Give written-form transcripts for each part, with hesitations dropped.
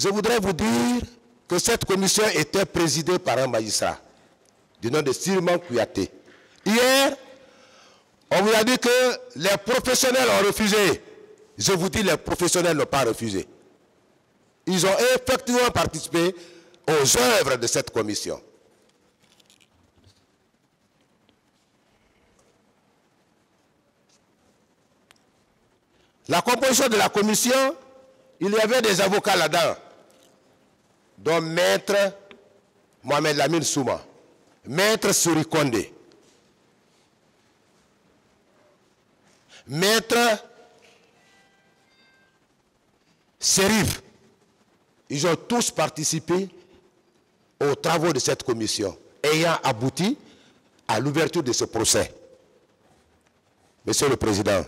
Je voudrais vous dire que cette commission était présidée par un magistrat du nom de Sirman Kouyaté. Hier, on vous a dit que les professionnels ont refusé. Je vous dis, les professionnels n'ont pas refusé. Ils ont effectivement participé aux œuvres de cette commission. La composition de la commission, il y avait des avocats là-dedans, dont Maître Mohamed Lamine Souma, Maître Souri Kondé, Maître Serif. Ils ont tous participé aux travaux de cette commission, ayant abouti à l'ouverture de ce procès. Monsieur le Président,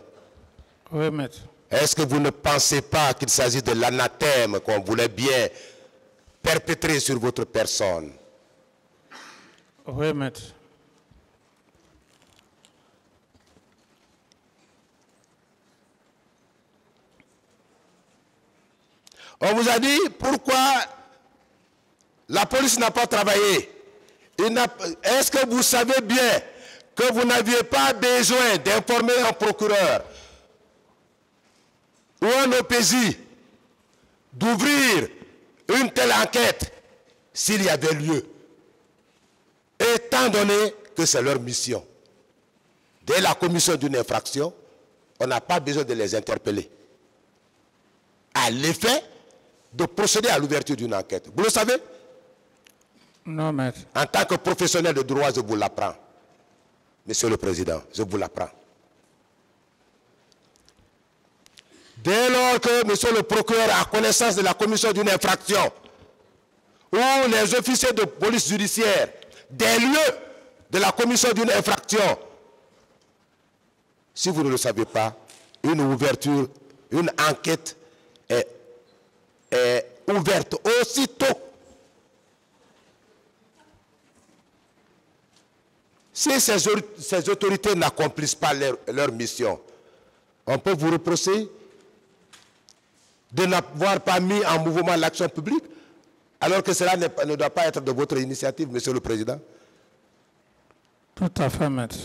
oui, maître. Est-ce que vous ne pensez pas qu'il s'agit de l'anathème qu'on voulait bien perpétrer sur votre personne? Oui, maître. On vous a dit pourquoi la police n'a pas travaillé. Est-ce que vous savez bien que vous n'aviez pas besoin d'informer un procureur ou un OPJ d'ouvrir une telle enquête s'il y avait lieu, étant donné que c'est leur mission? Dès la commission d'une infraction, on n'a pas besoin de les interpeller, à l'effet de procéder à l'ouverture d'une enquête. Vous le savez? Non, maître. En tant que professionnel de droit, je vous l'apprends. Monsieur le Président, je vous l'apprends. Dès lors que monsieur le procureur a connaissance de la commission d'une infraction, ou les officiers de police judiciaire, des lieux de la commission d'une infraction, si vous ne le savez pas, une enquête est ouverte aussitôt. Si ces autorités n'accomplissent pas leur mission, on peut vous reprocher de n'avoir pas mis en mouvement l'action publique, alors que cela ne doit pas être de votre initiative, Monsieur le Président. Tout à fait, maître.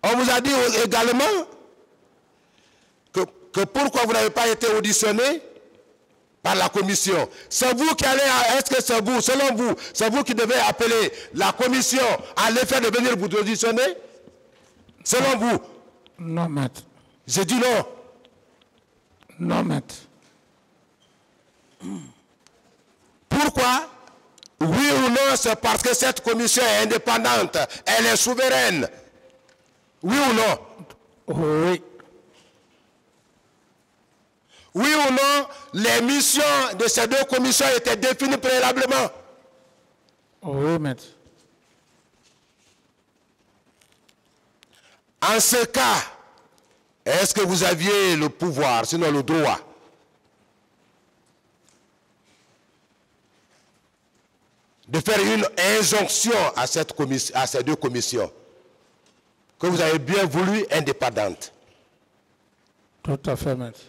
On vous a dit également que pourquoi vous n'avez pas été auditionné par la commission. C'est vous qui allez, est-ce que c'est vous, selon vous, c'est vous qui devez appeler la commission à l'effet de venir vous auditionner? Selon vous? Non, maître. J'ai dit non. Non, maître. Pourquoi? Oui ou non, c'est parce que cette commission est indépendante, elle est souveraine. Oui ou non? Oui. Oui ou non, les missions de ces deux commissions étaient définies préalablement? Oui, maître. En ce cas, est-ce que vous aviez le pouvoir, sinon le droit, de faire une injonction à ces deux commissions que vous avez bien voulu indépendantes? Tout à fait, maître.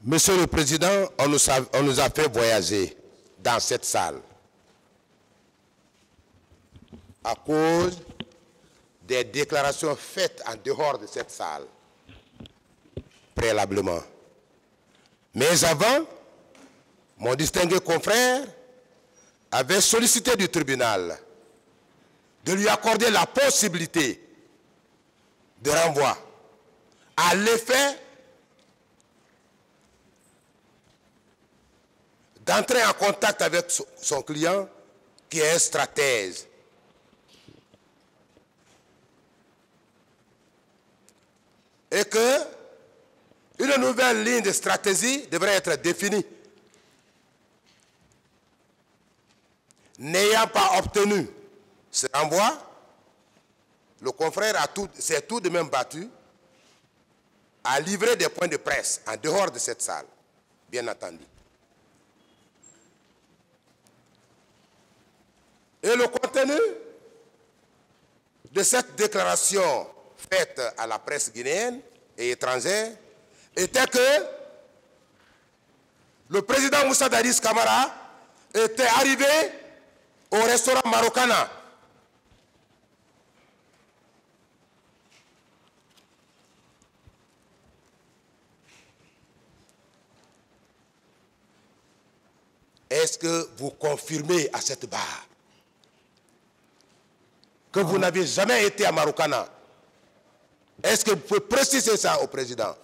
Monsieur le Président, on nous a fait voyager dans cette salle à cause des déclarations faites en dehors de cette salle, préalablement. Mais avant, mon distingué confrère avait sollicité du tribunal de lui accorder la possibilité de renvoi à l'effet d'entrer en contact avec son client qui est un stratège. Et que une nouvelle ligne de stratégie devrait être définie. N'ayant pas obtenu ce renvoi, le confrère s'est tout de même battu à livrer des points de presse en dehors de cette salle, bien entendu. Et le contenu de cette déclaration faite à la presse guinéenne et étrangère était que le président Moussa Dadis Camara était arrivé au restaurant Marokana. Est-ce que vous confirmez à cette barre que vous n'avez jamais été à Marokana? Est-ce que vous pouvez préciser ça au président?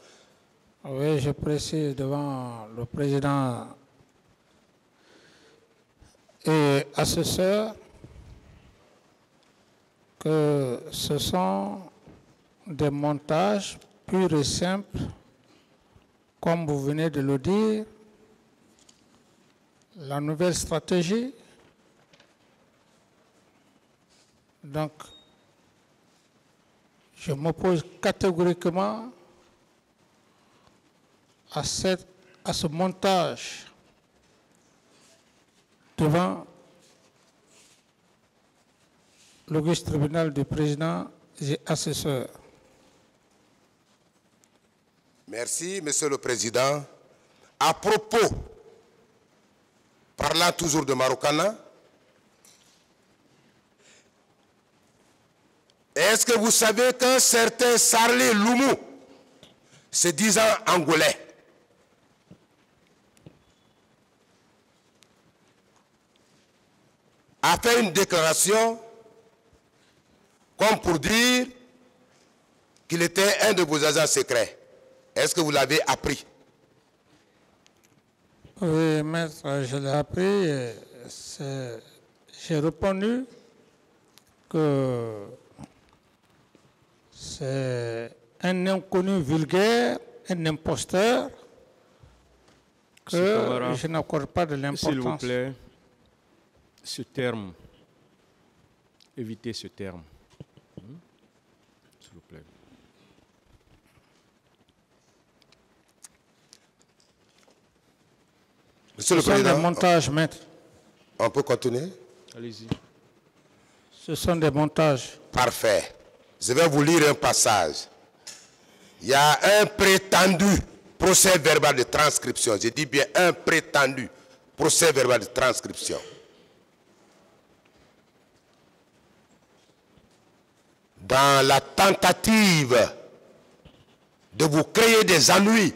Oui, je précise devant le président et assesseur que ce sont des montages purs et simples, comme vous venez de le dire. La nouvelle stratégie, donc, je m'oppose catégoriquement à ce montage devant l'auguste tribunal du président et assesseur. Merci, Monsieur le Président. À propos, parlant toujours de Marokana, est-ce que vous savez qu'un certain Sarlé Loumou, se disant angolais, a fait une déclaration comme pour dire qu'il était un de vos agents secrets? Est-ce que vous l'avez appris? Oui, maître, je l'ai appris. J'ai répondu que c'est un inconnu vulgaire, un imposteur, que je n'accorde pas de l'importance. S'il vous plaît, ce terme, évitez ce terme. S'il vous plaît. Monsieur le Ce sont Président, des montages, maître. on peut continuer? Allez-y. Ce sont des montages. Parfait. Je vais vous lire un passage. Il y a un prétendu procès verbal de transcription. Je dis bien un prétendu procès verbal de transcription. Dans la tentative de vous créer des ennuis,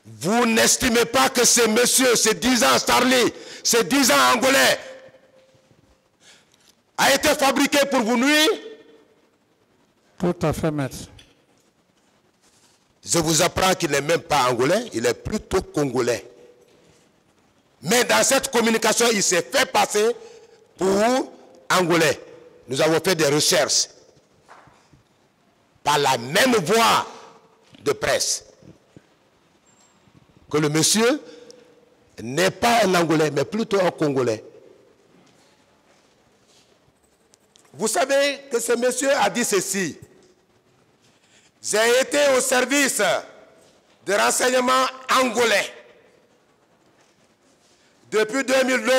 vous n'estimez pas que ces messieurs, ces 10 ans Starly, ces 10 ans Angolais, a été fabriqué pour vous nuire? Tout à fait, maître. Je vous apprends qu'il n'est même pas angolais, il est plutôt congolais. Mais dans cette communication, il s'est fait passer pour angolais. Nous avons fait des recherches par la même voie de presse que le monsieur n'est pas un angolais, mais plutôt un congolais. Vous savez que ce monsieur a dit ceci: j'ai été au service de renseignement angolais depuis 2002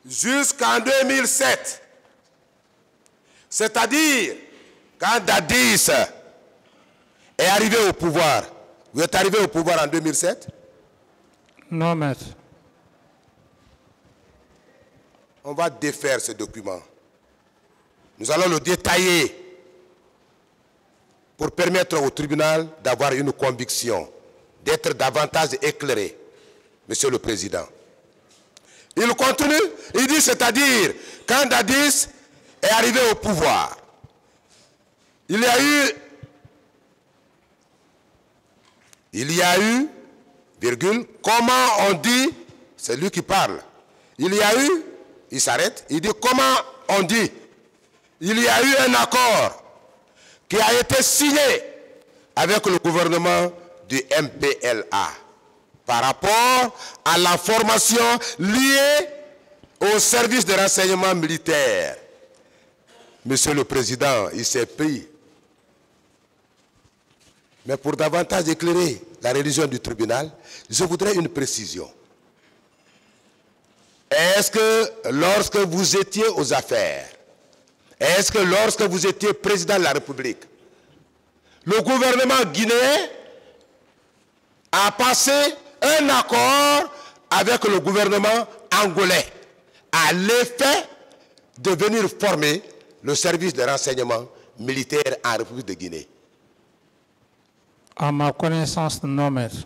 jusqu'en 2007. C'est-à-dire, quand Dadis est arrivé au pouvoir, vous êtes arrivé au pouvoir en 2007? Non, maître. On va défaire ce document. Nous allons le détailler pour permettre au tribunal d'avoir une conviction, d'être davantage éclairé, Monsieur le Président. Il continue, il dit, c'est-à-dire, quand Dadis est arrivé au pouvoir, il y a eu, virgule, comment on dit, c'est lui qui parle, il y a eu, il s'arrête, il dit, comment on dit, il y a eu un accord qui a été signé avec le gouvernement du MPLA. par rapport à la formation liée au service de renseignement militaire. Monsieur le Président, il s'est pris. Mais pour davantage éclairer la religion du tribunal, je voudrais une précision. Est-ce que lorsque vous étiez aux affaires, est-ce que lorsque vous étiez président de la République, le gouvernement guinéen a passé un accord avec le gouvernement angolais à l'effet de venir former le service de renseignement militaire en République de Guinée? À ma connaissance, non, maître.